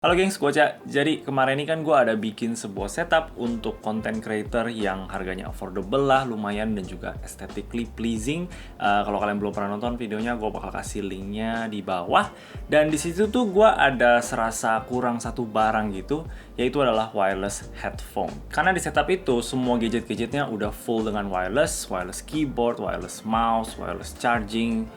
Halo gengs, gue Ca. Jadi kemarin ini kan gue ada bikin sebuah setup untuk content creator yang harganya affordable lah, lumayan dan juga aesthetically pleasing. Kalau kalian belum pernah nonton videonya, gue bakal kasih linknya di bawah. Dan di situ tuh gue ada serasa kurang satu barang gitu, yaitu adalah wireless headphone. Karena di setup itu semua gadget-gadgetnya udah full dengan wireless keyboard, wireless mouse, wireless charging,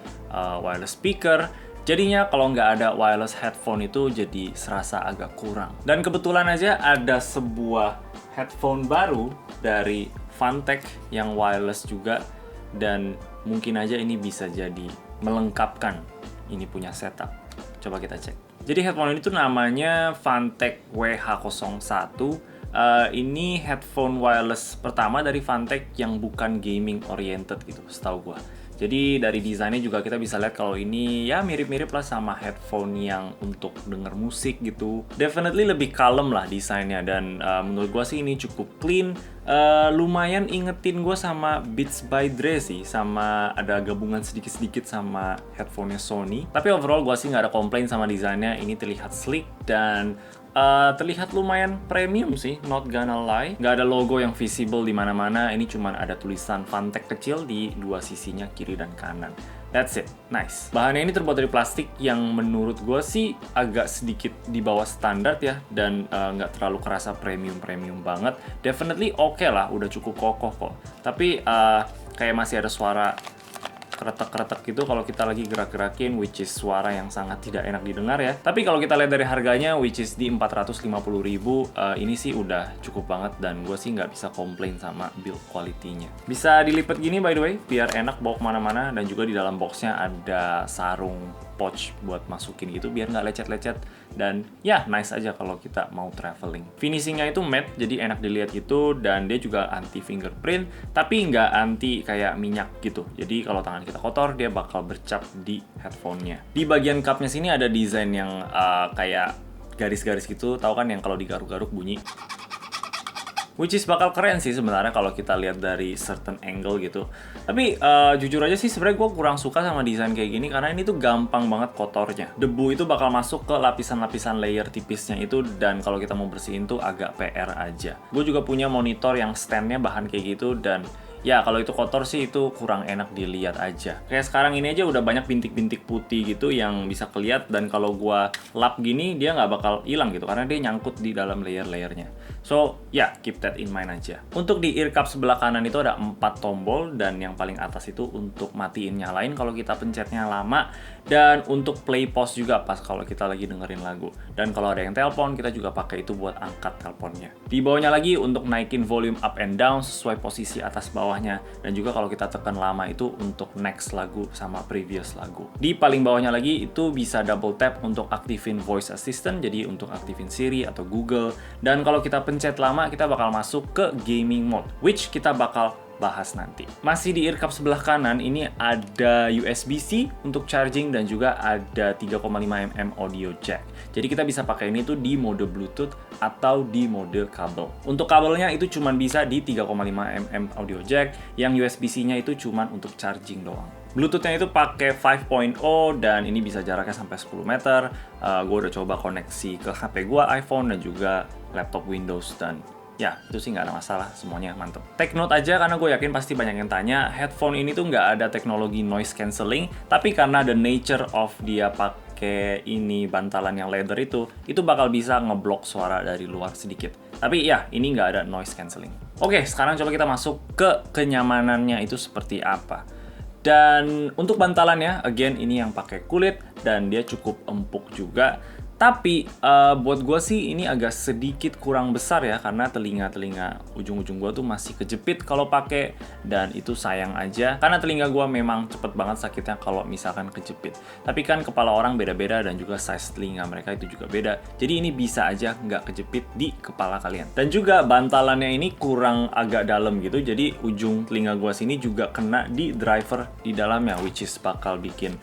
wireless speaker. Jadinya kalau nggak ada wireless headphone itu jadi serasa agak kurang. Dan kebetulan aja ada sebuah headphone baru dari Fantech yang wireless juga. Dan mungkin aja ini bisa jadi melengkapkan ini punya setup. Coba kita cek. Jadi headphone ini tuh namanya Fantech WH01. Ini headphone wireless pertama dari Fantech yang bukan gaming oriented gitu, setahu gua. Jadi dari desainnya juga kita bisa lihat kalau ini ya mirip-mirip lah sama headphone yang untuk denger musik gitu. Definitely lebih kalem lah desainnya dan menurut gua sih ini cukup clean. Lumayan ingetin gue sama Beats by Dre sih, sama ada gabungan sedikit-sedikit sama headphone-nya Sony. Tapi overall gue sih nggak ada komplain sama desainnya. Ini terlihat sleek dan terlihat lumayan premium sih, not gonna lie. Nggak ada logo yang visible di mana-mana. Ini cuma ada tulisan Fantech kecil di dua sisinya, kiri dan kanan. That's it, nice. Bahannya ini terbuat dari plastik yang menurut gue sih agak sedikit di bawah standar ya, dan nggak terlalu kerasa premium banget. Definitely oke lah, udah cukup kokoh kok. Tapi kayak masih ada suara kretek-kretek gitu kalau kita lagi gerak-gerakin, which is suara yang sangat tidak enak didengar ya. Tapi kalau kita lihat dari harganya, which is di 450.000, ini sih udah cukup banget dan gue sih nggak bisa komplain sama build quality-nya. Bisa dilipat gini by the way, biar enak bawa kemana-mana, dan juga di dalam boxnya ada sarung pouch buat masukin gitu biar nggak lecet-lecet, dan ya nice aja kalau kita mau traveling. Finishingnya itu matte, jadi enak dilihat gitu, dan dia juga anti fingerprint tapi nggak anti kayak minyak gitu. Jadi kalau tangan kita kotor dia bakal bercap di headphone-nya. Di bagian cupnya sini ada desain yang kayak garis-garis gitu, tahu kan yang kalau digaruk-garuk bunyi. Which is bakal keren sih sebenarnya kalau kita lihat dari certain angle gitu. Tapi jujur aja sih sebenarnya gue kurang suka sama desain kayak gini karena ini tuh gampang banget kotornya. Debu itu bakal masuk ke lapisan-lapisan layer tipisnya itu, dan kalau kita mau bersihin tuh agak PR aja. Gue juga punya monitor yang standnya bahan kayak gitu, dan ya kalau itu kotor sih itu kurang enak dilihat aja. Kayak sekarang ini aja udah banyak bintik-bintik putih gitu yang bisa kelihat, dan kalau gua lap gini dia nggak bakal hilang gitu karena dia nyangkut di dalam layer-layernya. So ya, keep that in mind aja. Untuk di ear cup sebelah kanan itu ada 4 tombol, dan yang paling atas itu untuk matiin nyalain kalau kita pencetnya lama, dan untuk play pause juga pas kalau kita lagi dengerin lagu. Dan kalau ada yang telepon kita juga pakai itu buat angkat teleponnya. Di bawahnya lagi untuk naikin volume up and down sesuai posisi atas bawahnya, dan juga kalau kita tekan lama itu untuk next lagu sama previous lagu. Di paling bawahnya lagi itu bisa double tap untuk aktifin voice assistant, jadi untuk aktifin Siri atau Google. Dan kalau kita pencet lama kita bakal masuk ke gaming mode, which kita bakal bahas nanti. Masih di ear cup sebelah kanan ini ada USB-C untuk charging, dan juga ada 3,5 mm audio jack. Jadi kita bisa pakai ini tuh di mode Bluetooth atau di mode kabel. Untuk kabelnya itu cuma bisa di 3,5 mm audio jack, yang USB-C-nya itu cuma untuk charging doang. Bluetooth-nya itu pakai 5.0 dan ini bisa jaraknya sampai 10 meter. Gue udah coba koneksi ke HP gue, iPhone, dan juga laptop Windows, dan ya, itu sih nggak ada masalah, semuanya mantep. Take note aja karena gue yakin pasti banyak yang tanya, headphone ini tuh nggak ada teknologi noise cancelling, tapi karena the nature of dia pakai ini bantalan yang leather itu bakal bisa ngeblok suara dari luar sedikit. Tapi ya, ini nggak ada noise cancelling. Oke, sekarang coba kita masuk ke kenyamanannya itu seperti apa. Dan untuk bantalannya, again ini yang pakai kulit dan dia cukup empuk juga. Tapi buat gue sih ini agak sedikit kurang besar ya, karena telinga ujung-ujung gue tuh masih kejepit kalau pakai, dan itu sayang aja karena telinga gue memang cepet banget sakitnya kalau misalkan kejepit. Tapi kan kepala orang beda-beda dan juga size telinga mereka itu juga beda, jadi ini bisa aja nggak kejepit di kepala kalian. Dan juga bantalannya ini kurang agak dalam gitu, jadi ujung telinga gue sini juga kena di driver di dalamnya, which is bakal bikin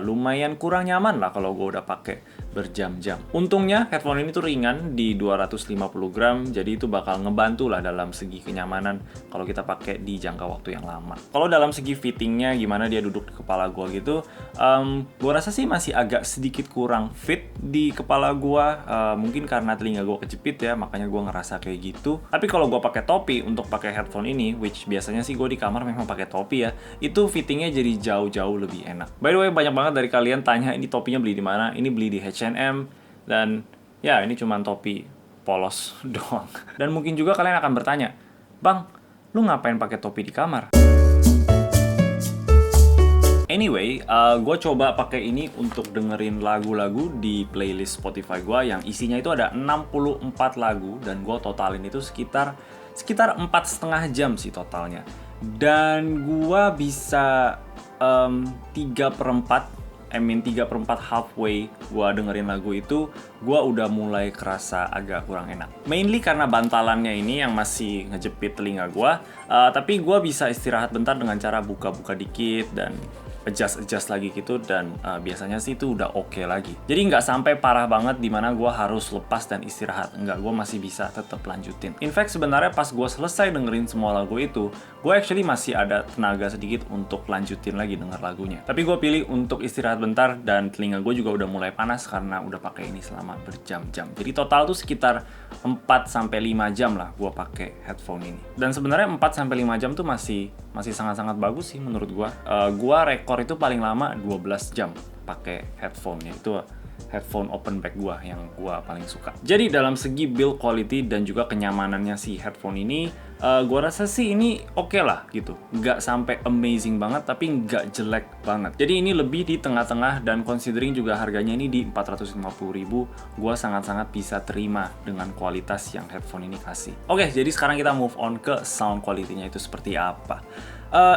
lumayan kurang nyaman lah kalau gue udah pakai berjam-jam. Untungnya headphone ini tuh ringan di 250 gram, jadi itu bakal ngebantu lah dalam segi kenyamanan kalau kita pakai di jangka waktu yang lama. Kalau dalam segi fittingnya, gimana dia duduk di kepala gua gitu, gua rasa sih masih agak sedikit kurang fit di kepala gua, mungkin karena telinga gua kejepit ya, makanya gua ngerasa kayak gitu. Tapi kalau gua pakai topi untuk pakai headphone ini, which biasanya sih gua di kamar memang pakai topi ya, itu fittingnya jadi jauh-jauh lebih enak. By the way, banyak banget dari kalian tanya ini topinya beli di mana? Ini beli di H&M, dan ya ini cuma topi polos doang. Dan mungkin juga kalian akan bertanya, "Bang, lu ngapain pakai topi di kamar?" Anyway, gue coba pakai ini untuk dengerin lagu-lagu di playlist Spotify gue yang isinya itu ada 64 lagu, dan gue totalin itu sekitar 4,5 jam sih totalnya. Dan gue bisa 3/4 halfway gue dengerin lagu itu, gue udah mulai kerasa agak kurang enak. Mainly karena bantalannya ini yang masih ngejepit telinga gue, tapi gue bisa istirahat bentar dengan cara buka-buka dikit dan adjust lagi gitu, dan biasanya sih itu udah oke lagi. Jadi nggak sampai parah banget dimana gue harus lepas dan istirahat. Nggak, gue masih bisa tetap lanjutin. In fact, sebenarnya pas gue selesai dengerin semua lagu itu, gue actually masih ada tenaga sedikit untuk lanjutin lagi denger lagunya. Tapi gue pilih untuk istirahat bentar, dan telinga gue juga udah mulai panas karena udah pakai ini selama berjam-jam. Jadi total tuh sekitar 4-5 jam lah gue pakai headphone ini. Dan sebenarnya 4-5 jam tuh masih sangat-sangat bagus sih menurut gue. Gue rekor itu paling lama 12 jam pakai headphone-nya. Itu headphone open back gua yang gua paling suka. Jadi dalam segi build quality dan juga kenyamanannya si headphone ini, gua rasa sih ini oke lah gitu. Nggak sampai amazing banget, tapi nggak jelek banget. Jadi ini lebih di tengah-tengah, dan considering juga harganya ini di 450.000, gua sangat-sangat bisa terima dengan kualitas yang headphone ini kasih. Oke, jadi sekarang kita move on ke sound quality-nya itu seperti apa.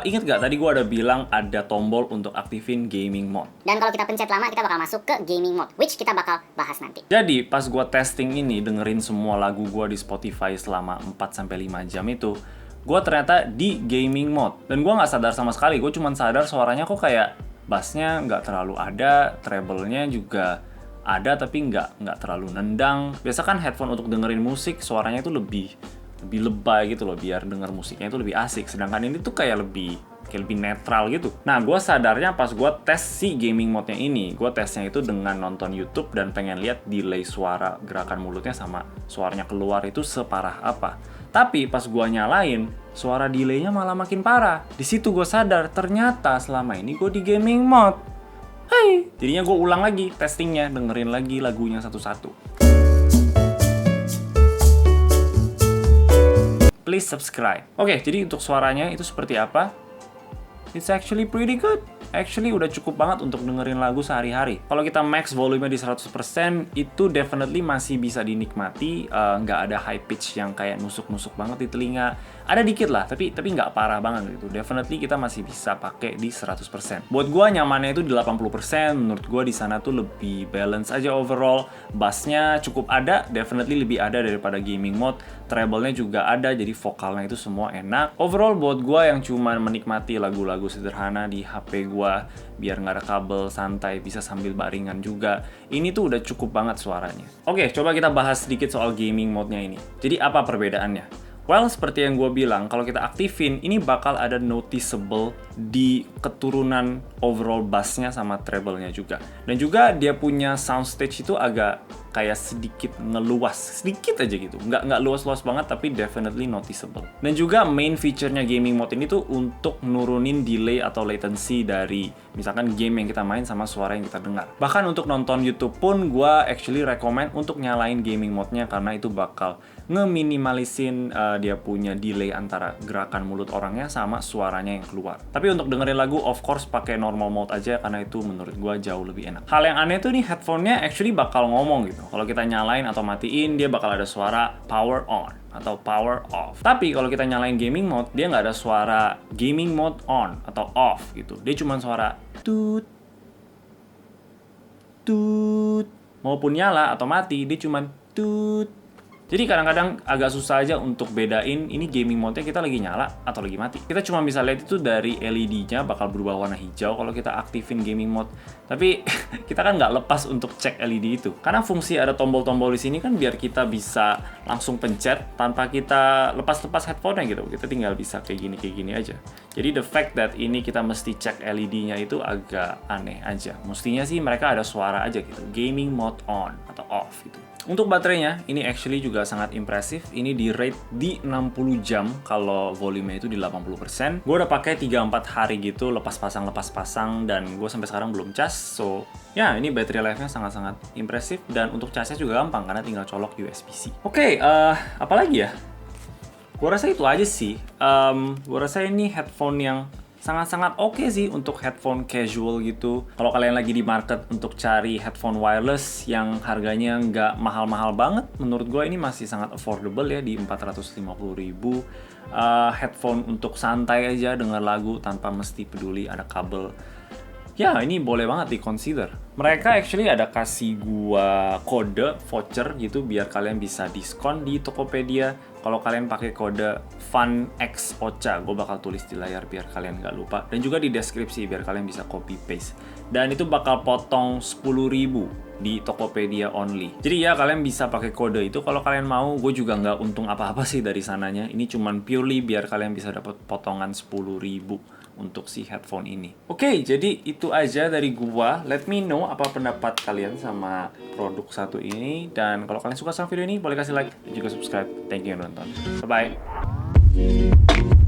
Ingat gak tadi gue ada bilang ada tombol untuk aktifin gaming mode? Dan kalau kita pencet lama, kita bakal masuk ke gaming mode, which kita bakal bahas nanti. Jadi pas gue testing ini, dengerin semua lagu gue di Spotify selama 4-5 jam itu, gue ternyata di gaming mode. Dan gue gak sadar sama sekali, gue cuma sadar suaranya kok kayak bassnya gak terlalu ada, treble-nya juga ada tapi nggak terlalu nendang. Biasa kan headphone untuk dengerin musik suaranya itu lebih lebay gitu loh, biar denger musiknya itu lebih asik. Sedangkan ini tuh kayak lebih netral gitu. Nah, gue sadarnya pas gue tes si gaming mode-nya ini. Gue tesnya itu dengan nonton YouTube dan pengen lihat delay suara gerakan mulutnya sama suaranya keluar itu separah apa. Tapi pas gue nyalain, suara delaynya malah makin parah. Di situ gue sadar ternyata selama ini gue di gaming mode. Hai, jadinya gue ulang lagi testingnya, dengerin lagi lagunya satu-satu. Please subscribe. Oke, jadi untuk suaranya itu seperti apa? It's actually pretty good. Actually udah cukup banget untuk dengerin lagu sehari-hari. Kalau kita max volume-nya di 100%, itu definitely masih bisa dinikmati. Nggak ada high pitch yang kayak nusuk-nusuk banget di telinga. Ada dikit lah, tapi nggak parah banget gitu. Definitely kita masih bisa pakai di 100%. Buat gua nyamannya itu di 80%. Menurut gua di sana tuh lebih balance aja overall. Bassnya cukup ada, definitely lebih ada daripada gaming mode. Treble-nya juga ada, jadi vokalnya itu semua enak. Overall buat gua yang cuma menikmati lagu-lagu sederhana di HP gua, biar nggak ada kabel, santai, bisa sambil baringan juga, ini tuh udah cukup banget suaranya. Oke, coba kita bahas sedikit soal gaming mode-nya ini. Jadi apa perbedaannya? Well, seperti yang gue bilang, kalau kita aktifin, ini bakal ada noticeable di keturunan overall bass-nya sama treble-nya juga. Dan juga dia punya soundstage itu agak kayak sedikit ngeluas, sedikit aja gitu. Nggak luas-luas banget, tapi definitely noticeable. Dan juga main feature-nya gaming mode ini tuh untuk nurunin delay atau latency dari misalkan game yang kita main sama suara yang kita dengar. Bahkan untuk nonton YouTube pun, gue actually recommend untuk nyalain gaming mode-nya, karena itu bakal ngeminimalisin dia punya delay antara gerakan mulut orangnya sama suaranya yang keluar. Tapi untuk dengerin lagu, of course pakai normal mode aja, karena itu menurut gua jauh lebih enak. Hal yang aneh tuh nih, headphone-nya actually bakal ngomong gitu. Kalau kita nyalain atau matiin, dia bakal ada suara power on atau power off. Tapi kalau kita nyalain gaming mode, dia nggak ada suara gaming mode on atau off gitu. Dia cuma suara tut tut. Maupun nyala atau mati, dia cuma tut Jadi kadang-kadang agak susah aja untuk bedain ini gaming mode-nya kita lagi nyala atau lagi mati. Kita cuma bisa lihat itu dari LED-nya bakal berubah warna hijau kalau kita aktifin gaming mode. Tapi kita kan nggak lepas untuk cek LED itu. Karena fungsi ada tombol-tombol di sini kan biar kita bisa langsung pencet tanpa kita lepas-lepas headphone-nya gitu. Kita tinggal bisa kayak gini aja. Jadi the fact that ini kita mesti cek LED-nya itu agak aneh aja. Mestinya sih mereka ada suara aja gitu. Gaming mode on atau off gitu. Untuk baterainya, ini actually juga sangat impresif. Ini di rate di 60 jam kalau volumenya itu di 80%. Gue udah pakai 3-4 hari gitu, lepas pasang, dan gue sampai sekarang belum cas. So, ya ini battery life-nya sangat-sangat impresif. Dan untuk casnya juga gampang, karena tinggal colok USB-C. Oke, apa lagi ya? Gue rasa itu aja sih. Gue rasa ini headphone yang sangat-sangat oke sih untuk headphone casual gitu. Kalau kalian lagi di market untuk cari headphone wireless yang harganya nggak mahal-mahal banget, menurut gue ini masih sangat affordable ya di 450.000. Headphone untuk santai aja denger lagu tanpa mesti peduli ada kabel. Ya, ini boleh banget di-consider. Mereka actually ada kasih gua kode voucher gitu biar kalian bisa diskon di Tokopedia. Kalau kalian pakai kode FUNXOCHA, gue bakal tulis di layar biar kalian nggak lupa. Dan juga di deskripsi biar kalian bisa copy paste. Dan itu bakal potong 10.000 di Tokopedia only. Jadi ya kalian bisa pakai kode itu kalau kalian mau. Gue juga nggak untung apa-apa sih dari sananya. Ini cuman purely biar kalian bisa dapat potongan 10.000 untuk si headphone ini. Oke, jadi itu aja dari gua. Let me know apa pendapat kalian sama produk satu ini. Dan kalau kalian suka sama video ini, boleh kasih like dan juga subscribe. Thank you yang nonton. Bye-bye.